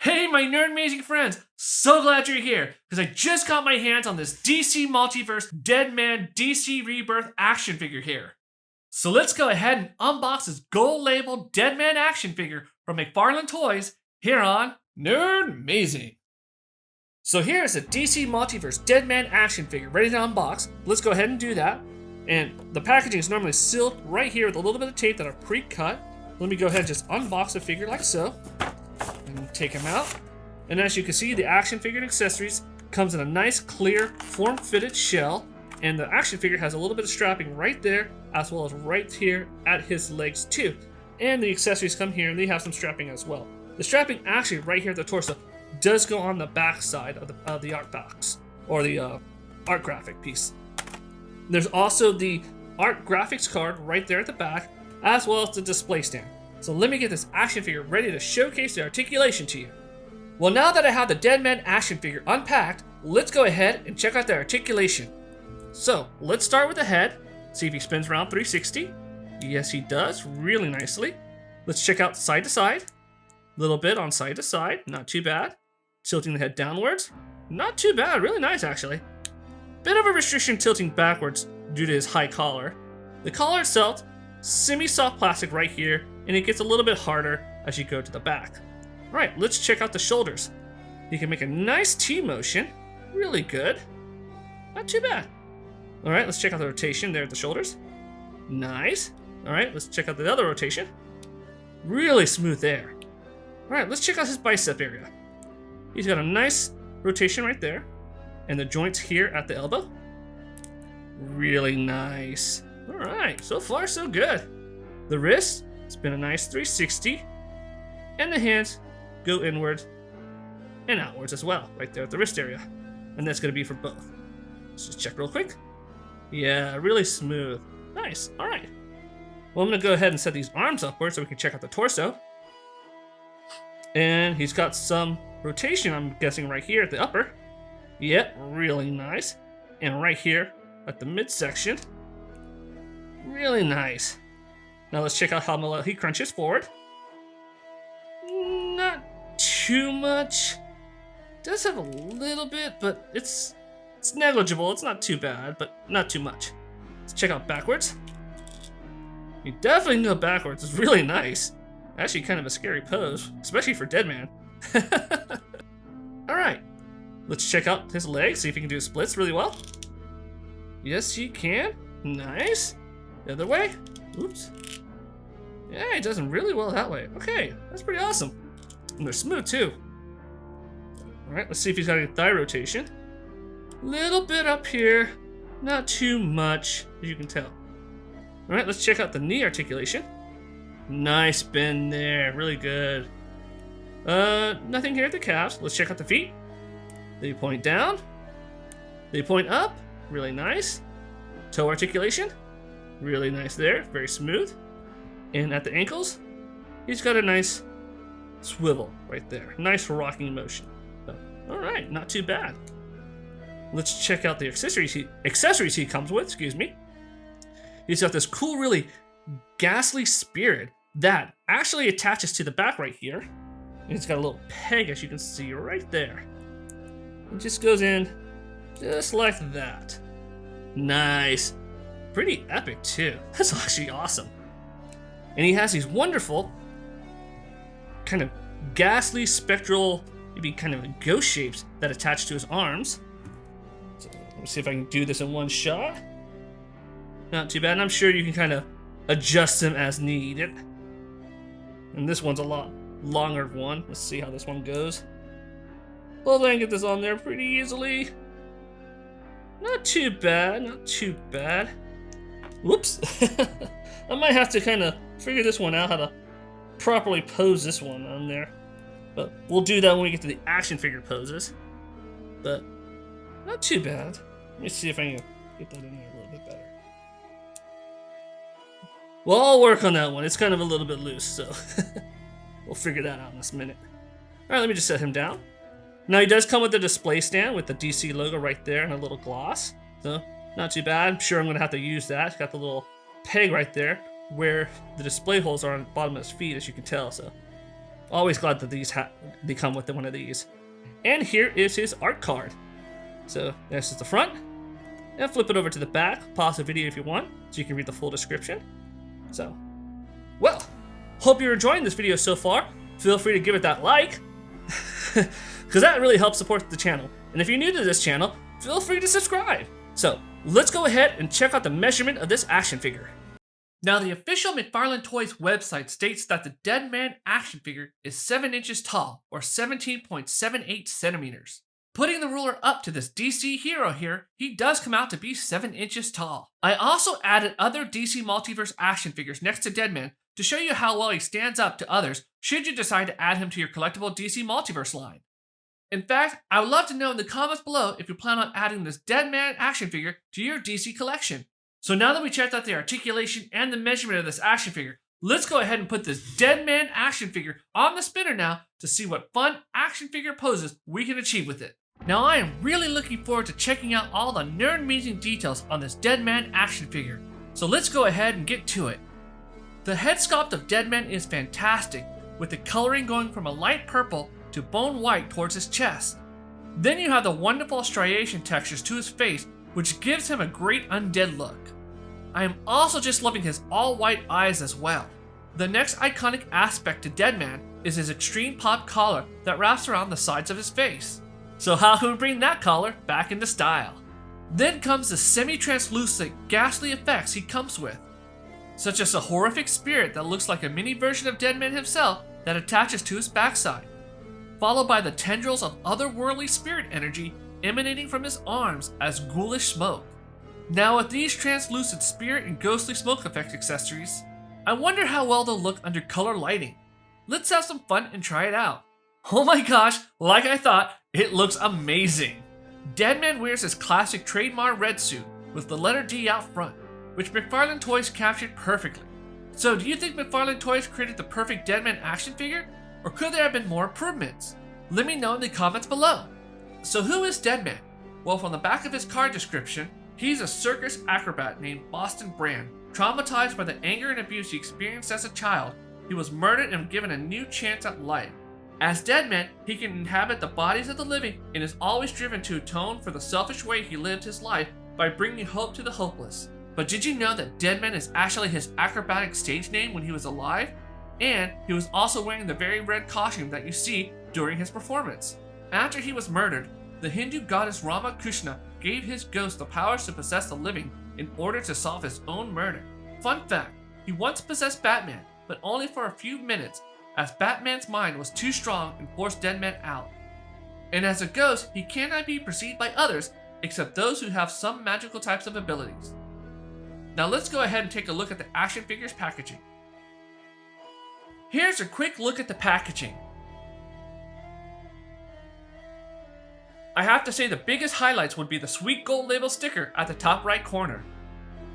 Hey my Nerdmazing friends, so glad you're here, because I just got my hands on this DC Multiverse Deadman DC Rebirth action figure here. So let's go ahead and unbox this Gold Label Deadman action figure from McFarlane Toys here on Nerdmazing. So here's a DC Multiverse Deadman action figure ready to unbox. Let's go ahead and do that. And the packaging is normally sealed right here with a little bit of tape that I've pre-cut. Let me go ahead and just unbox the figure like so. And take them out. And as you can see, the action figure and accessories comes in a nice clear form-fitted shell, and the action figure has a little bit of strapping right there as well as right here at his legs too. And the accessories come here and they have some strapping as well. The strapping actually right here at the torso does go on the back side of the art box, or the art graphic piece. There's also the art graphics card right there at the back, as well as the display stand. So let me get this action figure ready to showcase the articulation to you. Well, now that I have the Deadman action figure unpacked, let's go ahead and check out the articulation. So let's start with the head, see if he spins around 360. Yes, he does, really nicely. Let's check out side to side. A little bit on side to side, not too bad. Tilting the head downwards, not too bad, really nice actually. Bit of a restriction tilting backwards due to his high collar. The collar itself, semi-soft plastic right here, and it gets a little bit harder as you go to the back. Alright, let's check out the shoulders. You can make a nice T motion, really good. Not too bad. Alright, let's check out the rotation there at the shoulders. Nice. Alright, let's check out the other rotation. Really smooth there. Alright, let's check out his bicep area. He's got a nice rotation right there. And the joints here at the elbow. Really nice. Alright, so far so good. The wrist, it's been a nice 360. And the hands go inward and outwards as well, right there at the wrist area. And that's going to be for both. Let's just check real quick. Yeah, really smooth. Nice, alright. Well, I'm going to go ahead and set these arms upward so we can check out the torso. And he's got some rotation, I'm guessing, right here at the upper. Yep, really nice. And right here at the midsection. Really nice. Now let's check out how he crunches forward. Not too much. Does have a little bit, but it's negligible. It's not too bad, but not too much. Let's check out backwards. You definitely can go backwards. It's really nice. Actually kind of a scary pose, especially for Deadman. Alright. Let's check out his legs, see if he can do splits really well. Yes, he can. Nice. The other way. Oops. Yeah, he does them really well that way. Okay, that's pretty awesome. And they're smooth too. Alright, let's see if he's got any thigh rotation. Little bit up here. Not too much, as you can tell. Alright, let's check out the knee articulation. Nice bend there, really good. Nothing here at the calves. Let's check out the feet. They point down. They point up. Really nice. Toe articulation. Really nice there, very smooth. And at the ankles, he's got a nice swivel right there. Nice rocking motion. So, all right, not too bad. Let's check out the accessories he comes with, excuse me. He's got this cool, really ghastly spirit that actually attaches to the back right here. And it's got a little peg, as you can see right there. It just goes in just like that. Nice. Pretty epic too. That's actually awesome. And he has these wonderful kind of ghastly spectral, maybe kind of ghost shapes that attach to his arms. So let me see if I can do this in one shot. Not too bad, and I'm sure you can kind of adjust them as needed. And this one's a lot longer one. Let's see how this one goes. Well, then get this on there pretty easily. Not too bad, not too bad. Whoops. I might have to kind of figure this one out, how to properly pose this one on there. But we'll do that when we get to the action figure poses. But not too bad. Let me see if I can get that in there a little bit better. Well, I'll work on that one. It's kind of a little bit loose, so we'll figure that out in this minute. Alright, let me just set him down. Now he does come with a display stand with the DC logo right there and a little gloss. So, not too bad. I'm sure I'm going to have to use that. It's got the little peg right there where the display holes are on the bottom of his feet, as you can tell. So, Always glad that they come with one of these. And here is his art card. So this is the front. And flip it over to the back. Pause the video if you want, so you can read the full description. So, well, hope you're enjoying this video so far. Feel free to give it that like, because that really helps support the channel. And if you're new to this channel, feel free to subscribe. So, let's go ahead and check out the measurement of this action figure. Now, the official McFarlane Toys website states that the Deadman action figure is 7 inches tall, or 17.78 centimeters. Putting the ruler up to this DC hero here, he does come out to be 7 inches tall. I also added other DC Multiverse action figures next to Deadman to show you how well he stands up to others should you decide to add him to your collectible DC Multiverse line. In fact, I would love to know in the comments below if you plan on adding this Deadman action figure to your DC collection. So now that we checked out the articulation and the measurement of this action figure, let's go ahead and put this Deadman action figure on the spinner now to see what fun action figure poses we can achieve with it. Now I am really looking forward to checking out all the nerd-amazing details on this Deadman action figure. So let's go ahead and get to it. The head sculpt of Deadman is fantastic, with the coloring going from a light purple to bone white towards his chest. Then you have the wonderful striation textures to his face, which gives him a great undead look. I am also just loving his all-white eyes as well. The next iconic aspect to Deadman is his extreme pop collar that wraps around the sides of his face. So how can we bring that collar back into style? Then comes the semi-translucent, ghastly effects he comes with, such as a horrific spirit that looks like a mini version of Deadman himself that attaches to his backside, followed by the tendrils of otherworldly spirit energy emanating from his arms as ghoulish smoke. Now with these translucent spirit and ghostly smoke effect accessories, I wonder how well they'll look under color lighting. Let's have some fun and try it out. Oh my gosh, like I thought, it looks amazing. Deadman wears his classic trademark red suit with the letter D out front, which McFarlane Toys captured perfectly. So do you think McFarlane Toys created the perfect Deadman action figure? Or could there have been more improvements? Let me know in the comments below. So who is Deadman? Well, from the back of his card description, he's a circus acrobat named Boston Brand. Traumatized by the anger and abuse he experienced as a child, he was murdered and given a new chance at life. As Deadman, he can inhabit the bodies of the living and is always driven to atone for the selfish way he lived his life by bringing hope to the hopeless. But did you know that Deadman is actually his acrobatic stage name when he was alive? And he was also wearing the very red costume that you see during his performance. After he was murdered, the Hindu goddess Rama Krishna gave his ghost the powers to possess the living in order to solve his own murder. Fun fact, he once possessed Batman, but only for a few minutes, as Batman's mind was too strong and forced Deadman out. And as a ghost, he cannot be perceived by others except those who have some magical types of abilities. Now let's go ahead and take a look at the action figure's packaging. Here's a quick look at the packaging. I have to say the biggest highlights would be the sweet gold label sticker at the top right corner,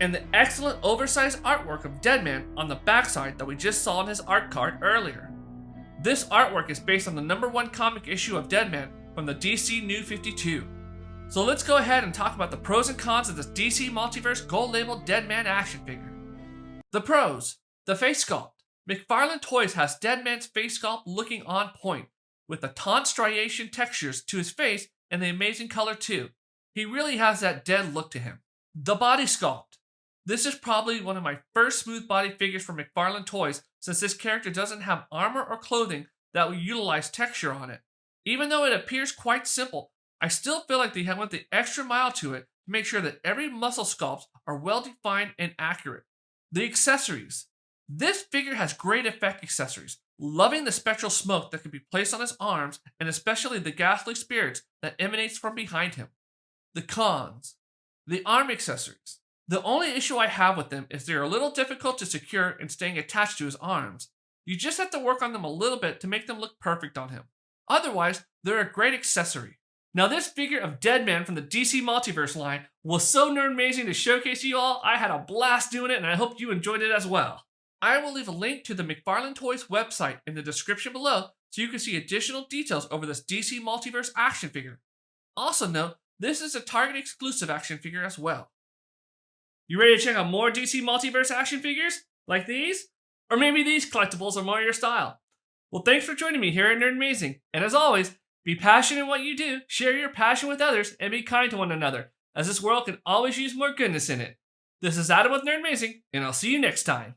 and the excellent oversized artwork of Deadman on the backside that we just saw in his art card earlier. This artwork is based on the #1 comic issue of Deadman from the DC New 52. So let's go ahead and talk about the pros and cons of this DC Multiverse Gold Label Deadman action figure. The pros. The face sculpt. McFarlane Toys has Deadman's face sculpt looking on point, with the taunt striation textures to his face and the amazing color too. He really has that dead look to him. The body sculpt. This is probably one of my first smooth body figures from McFarlane Toys, since this character doesn't have armor or clothing that will utilize texture on it. Even though it appears quite simple, I still feel like they went the extra mile to it to make sure that every muscle sculpts are well defined and accurate. The accessories. This figure has great effect accessories, loving the spectral smoke that can be placed on his arms and especially the ghastly spirits that emanates from behind him. The cons. The arm accessories. The only issue I have with them is they're a little difficult to secure and staying attached to his arms. You just have to work on them a little bit to make them look perfect on him. Otherwise, they're a great accessory. Now this figure of Deadman from the DC Multiverse line was so nerd-amazing to showcase you all. I had a blast doing it and I hope you enjoyed it as well. I will leave a link to the McFarlane Toys website in the description below so you can see additional details over this DC Multiverse action figure. Also note, this is a Target exclusive action figure as well. You ready to check out more DC Multiverse action figures? Like these? Or maybe these collectibles are more your style? Well, thanks for joining me here at Nerdmazing. And as always, be passionate in what you do, share your passion with others, and be kind to one another, as this world can always use more goodness in it. This is Adam with Nerdmazing, and I'll see you next time.